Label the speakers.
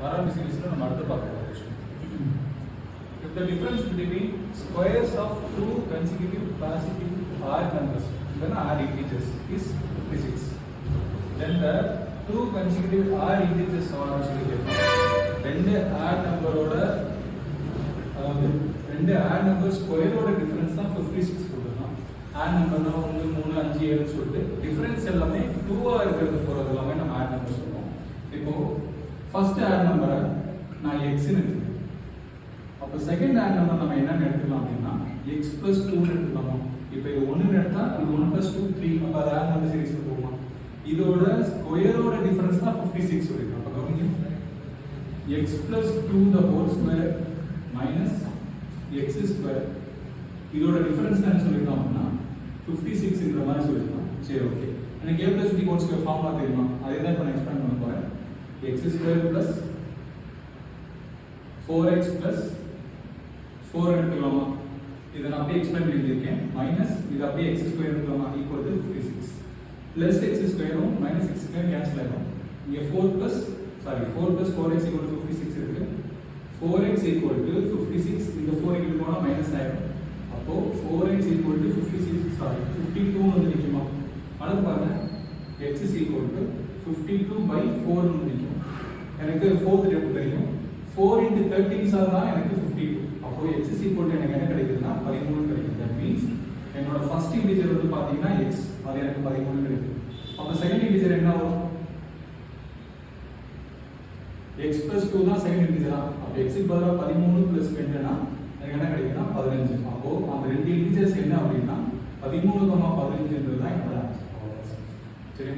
Speaker 1: ஆறாவது சீரிஸ்ல நம்ம அடுத்து பார்க்க போறோம். If the difference between squares of two consecutive positive odd numbers, then odd integers is 56. Then the two consecutive odd integers are ரெண்டு odd number ஓட ரெண்டு odd number square ஓட difference தான் 56 கொடுக்கலாம். odd number னா 1 3 5 7 சொல்லிட்டு difference எல்லாமே 2 ஆ இருக்கிறது போறது எல்லாமே நம்ம odd number சொல்றோம். இப்போ first odd number நான் x ன்னு எடுத்துக்கிறேன். அப்ப செகண்ட் odd number நம்ம என்ன எடுத்துக்கலாம் அப்படினா x + 2 ன்னு எடுத்துக்கலாம். இப்போ இது 1 ன்னு எடுத்தா இது 1 + 2 3 அப்ப அது odd number சீரிஸ்ல போகுமா? இதோட ஸ்கொயரோட டிஃபரன்ஸ் தான் 56 வரும். அப்ப கவனிங்க x + 2 the whole square minus x square இதோட டிஃபரன்ஸ் என்ன சொல்லிருக்கோம் அப்படினா 56 ங்கற மாதிரி சொல்லிருக்கோம். சரி ஓகே. எனக்கு a + b whole square formula தெரியுமா? அதே தான் இப்ப நான் எக்ஸ்பிளைன் பண்ண போறேன். x square plus 4x plus 4 எடுத்துக்கலாமா? இதை நான் அப்படியே எக்ஸ்பிளைன் பண்ணியிருக்கேன். மைனஸ் இது அப்படியே x square எடுத்துக்கலாமா? Equal to 56 plus x square minus x square cancel ஆகும். இங்க 4 plus 4x equal to 56 இருக்கு. 4x equal to 56 இந்த 4 இங்க போனா மைனஸ் ஆயிடும். அப்போ 4x equal to 52 வந்து நிக்குமா? அடுத்து பாருங்க x is equal to 52/4 ன்னு நிக்கும். எனக்கு 4th டேபிள் தெரியும். 4 into 13 தான் எனக்கு 52. அப்போ x is equal to எனக்கு என்ன கிடைக்குதுன்னா 13 கிடைக்குது. That means என்னோட ஃபர்ஸ்ட் இன்டிஜர் வந்து பாத்தீங்கன்னா x, அது எனக்கு 13 கிடைக்குது. அப்ப செகண்ட் இன்டிஜர் என்ன வரும்? x + 2 தான் செகண்ட் இன்டிஜரா? அப்ப x க்கு பதிலா 13 + 2 னா எனக்கு என்ன கிடைக்குதுன்னா 15. அப்போ அந்த ரெண்டு இன்டிஜர்ஸ் என்ன அப்படின்னா 13, 15ன்றது தான் என்னோட ஆன்சர். சரி.